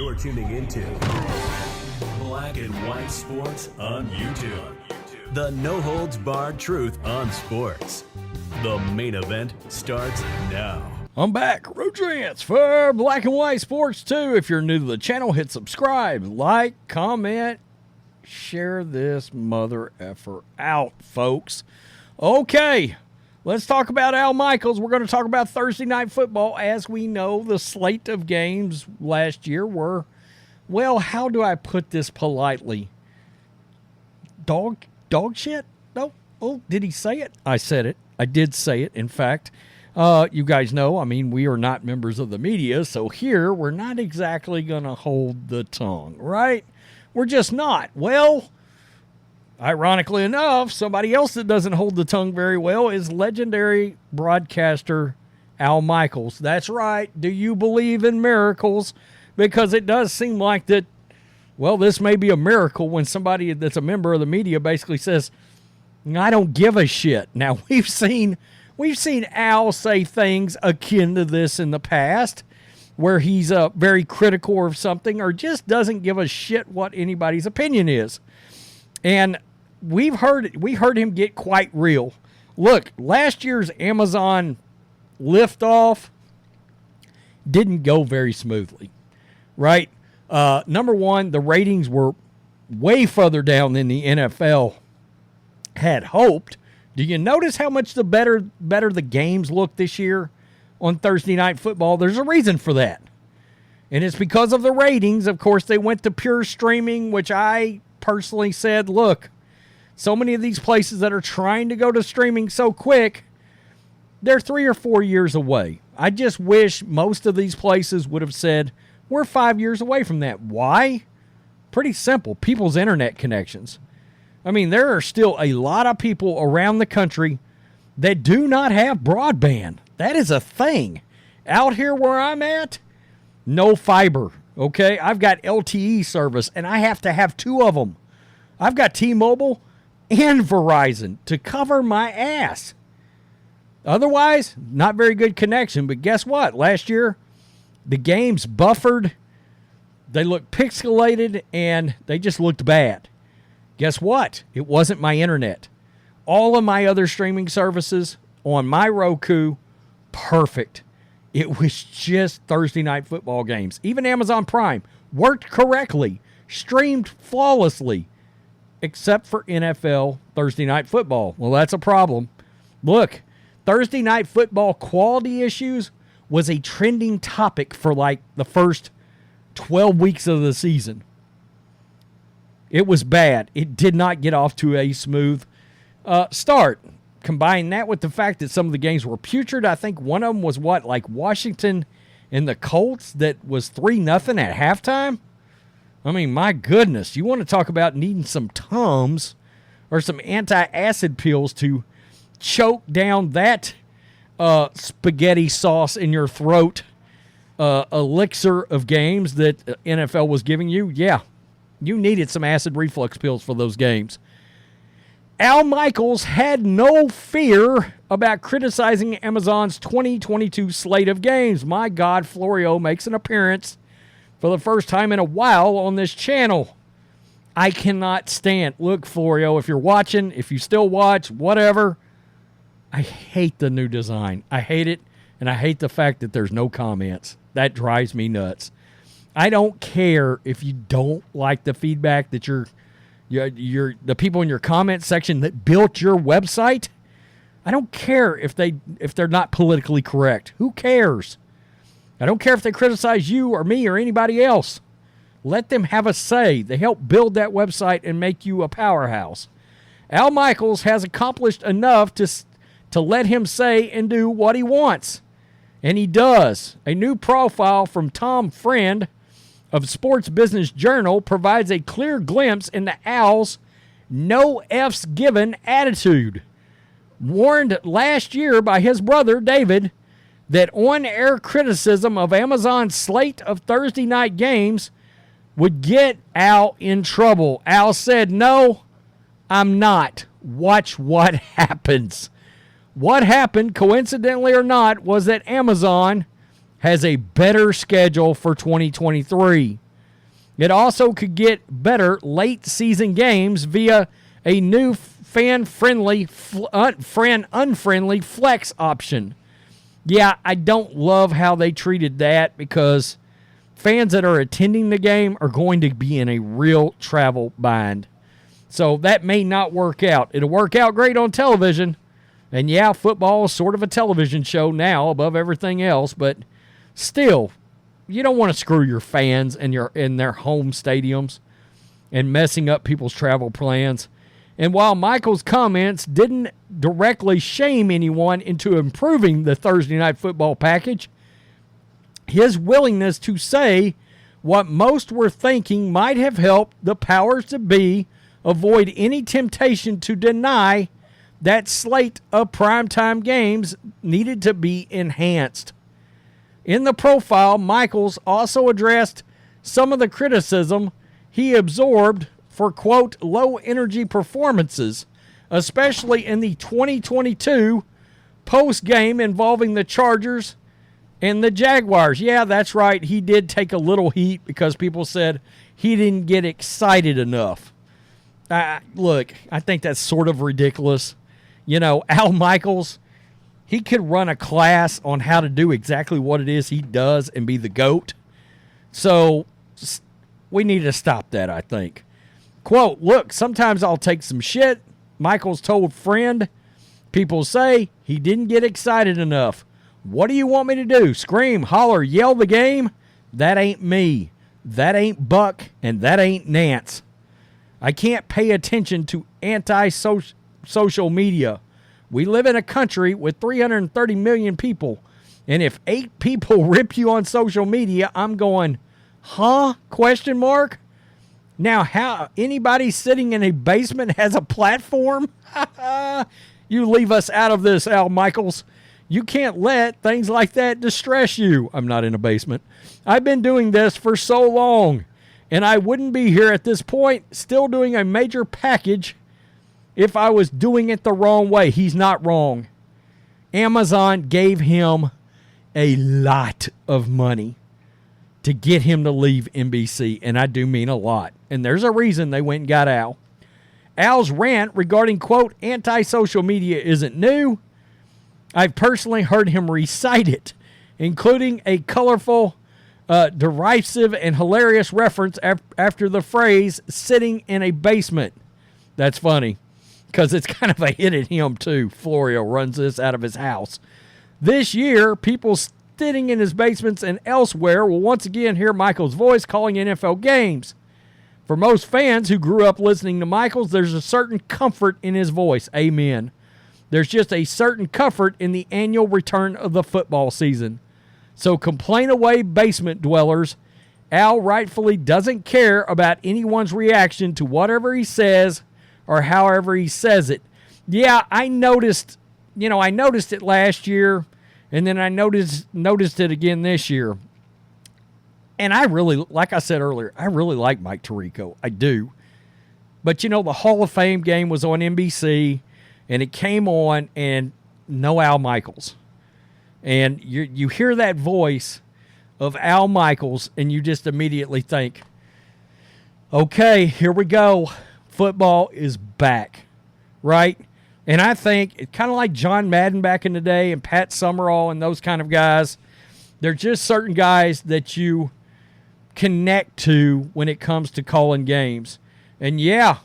You're tuning into Black and White Sports on YouTube. The no-holds-barred truth on sports. The main event starts now. I'm back. Road Transfer, Black and White Sports 2. If you're new to the channel, hit subscribe, like, comment, share this mother effer out, folks. Okay, let's talk about Al Michaels. We're going to talk about Thursday Night Football. As we know, the slate of games last year were, well, how do I put this politely? Dog shit? No. Oh, did he say it? I said it. I did say it, in fact. You guys know, I mean, we are not members of the media, so here we're not exactly going to hold the tongue, right? We're just not. Well, ironically enough, somebody else that doesn't hold the tongue very well is legendary broadcaster Al Michaels. That's right. Do you believe in miracles? Because it does seem like that, well, this may be a miracle when somebody that's a member of the media basically says, I don't give a shit. Now, we've seen Al say things akin to this in the past where he's very critical of something or just doesn't give a shit what anybody's opinion is. And we heard him get quite real. Look, last year's Amazon liftoff didn't go very smoothly, right? Number one, the ratings were way further down than the NFL had hoped. Do you notice how much the better the games look this year on Thursday Night Football? There's a reason for that. And it's because of the ratings. Of course, they went to pure streaming, which I personally said, look, so many of these places that are trying to go to streaming so quick, they're 3 or 4 years away. I just wish most of these places would have said, we're 5 years away from that. Why? Pretty simple. People's internet connections. I mean, there are still a lot of people around the country that do not have broadband. That is a thing. Out here where I'm at, no fiber, okay? I've got LTE service, and I have to have 2 of them. I've got T-Mobile and Verizon to cover my ass. Otherwise, not very good connection. But guess what? Last year, the games buffered, they looked pixelated, and they just looked bad. Guess what? It wasn't my internet. All of my other streaming services on my Roku, perfect. It was just Thursday Night Football games. Even Amazon Prime worked correctly, streamed flawlessly, except for NFL Thursday Night Football. Well, that's a problem. Look, Thursday Night Football quality issues was a trending topic for like the first 12 weeks of the season. It was bad. It did not get off to a smooth start. Combine that with the fact that some of the games were putrid. I think one of them was like Washington and the Colts that was 3-0 at halftime. I mean, my goodness. You want to talk about needing some Tums or some anti-acid pills to choke down that spaghetti sauce in your throat elixir of games that NFL was giving you? Yeah. You needed some acid reflux pills for those games. Al Michaels had no fear about criticizing Amazon's 2022 slate of games. My God, Florio makes an appearance for the first time in a while on this channel. I cannot stand. Look, Florio, if you're watching, if you still watch, whatever, I hate the new design. I hate it, and I hate the fact that there's no comments. That drives me nuts. I don't care if you don't like the feedback that you're the people in your comment section that built your website. I don't care if they're not politically correct. Who cares? I don't care if they criticize you or me or anybody else. Let them have a say. They help build that website and make you a powerhouse. Al Michaels has accomplished enough to let him say and do what he wants. And he does. A new profile from Tom Friend of Sports Business Journal provides a clear glimpse into Al's no F's given attitude. Warned last year by his brother, David, that on-air criticism of Amazon's slate of Thursday night games would get Al in trouble. Al said, no, I'm not. Watch what happens. What happened, coincidentally or not, was that Amazon has a better schedule for 2023. It also could get better late season games via a new fan-friendly, unfriendly flex option. Yeah, I don't love how they treated that because fans that are attending the game are going to be in a real travel bind. So that may not work out. It'll work out great on television. And yeah, football is sort of a television show now above everything else, but still, you don't want to screw your fans and in their home stadiums and messing up people's travel plans. And while Michael's comments didn't directly shame anyone into improving the Thursday Night Football package, his willingness to say what most were thinking might have helped the powers that be avoid any temptation to deny that slate of primetime games needed to be enhanced. In the profile, Michaels also addressed some of the criticism he absorbed for, quote, low-energy performances, especially in the 2022 post-game involving the Chargers and the Jaguars. Yeah, that's right. He did take a little heat because people said he didn't get excited enough. Look, I think that's sort of ridiculous. You know, Al Michaels, he could run a class on how to do exactly what it is he does and be the GOAT. So we need to stop that, I think. Quote, look, sometimes I'll take some shit. Michaels told friend, people say he didn't get excited enough. What do you want me to do? Scream, holler, yell the game? That ain't me. That ain't Buck, and that ain't Nance. I can't pay attention to anti-social media. We live in a country with 330 million people, and if 8 people rip you on social media, I'm going, huh? Question mark? Now, how anybody sitting in a basement has a platform? You leave us out of this, Al Michaels. You can't let things like that distress you. I'm not in a basement. I've been doing this for so long, and I wouldn't be here at this point still doing a major package if I was doing it the wrong way. He's not wrong. Amazon gave him a lot of money to get him to leave NBC, and I do mean a lot. And there's a reason they went and got Al. Al's rant regarding, quote, anti-social media isn't new. I've personally heard him recite it, including a colorful, derisive, and hilarious reference after the phrase, sitting in a basement. That's funny, because it's kind of a hit at him, too. Florio runs this out of his house. This year, people sitting in his basements and elsewhere will once again hear Michael's voice calling NFL games. For most fans who grew up listening to Michaels, there's a certain comfort in his voice. Amen. There's just a certain comfort in the annual return of the football season. So complain away, basement dwellers. Al rightfully doesn't care about anyone's reaction to whatever he says or however he says it. Yeah, I noticed it last year, and then I noticed it again this year. And I really, like I said earlier, I really like Mike Tirico. I do. But, the Hall of Fame game was on NBC, and it came on, and no Al Michaels. And you hear that voice of Al Michaels, and you just immediately think, okay, here we go. Football is back, right? And I think it's kind of like John Madden back in the day and Pat Summerall and those kind of guys. They're just certain guys that you connect to when it comes to calling games. And yeah,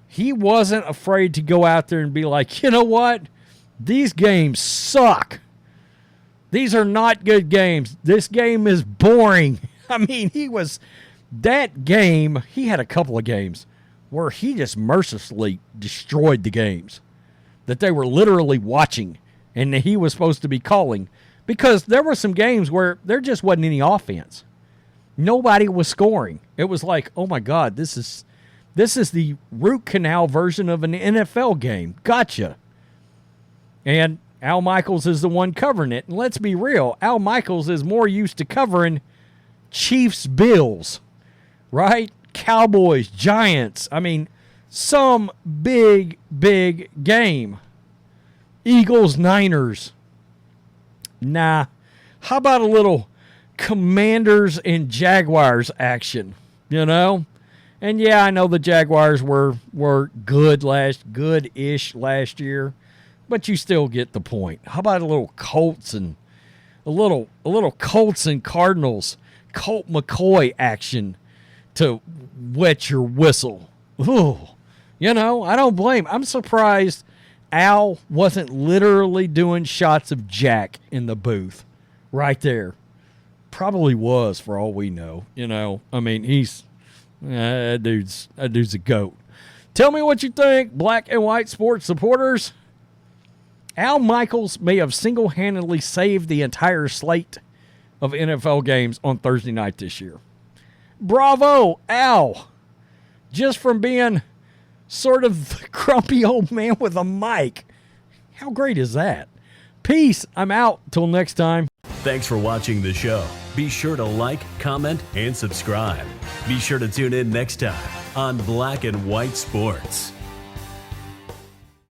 he wasn't afraid to go out there and be like, you know what? These games suck. These are not good games. This game is boring. I mean, he had a couple of games where he just mercilessly destroyed the games that they were literally watching and that he was supposed to be calling, because there were some games where there just wasn't any offense. Nobody was scoring. It was like, oh my God, this is the root canal version of an NFL game. Gotcha. And Al Michaels is the one covering it. And let's be real, Al Michaels is more used to covering Chiefs, Bills, right? Cowboys, Giants. I mean, some big, big game. Eagles, Niners. Nah. How about a little Commanders and Jaguars action? you know? And yeah, I know the Jaguars were good-ish last year, but you still get the point. How about a little Colts and Cardinals, Colt McCoy action to wet your whistle? Ooh, you know, I don't blame. I'm surprised Al wasn't literally doing shots of Jack in the booth right there. Probably was, for all we know. You know, I mean, that dude's a goat. Tell me what you think, black and white sports supporters. Al Michaels may have single-handedly saved the entire slate of NFL games on Thursday night this year. Bravo, Al. Just from being sort of the grumpy old man with a mic. How great is that? Peace. I'm out. Till next time. Thanks for watching the show. Be sure to like, comment, and subscribe. Be sure to tune in next time on Black and White Sports.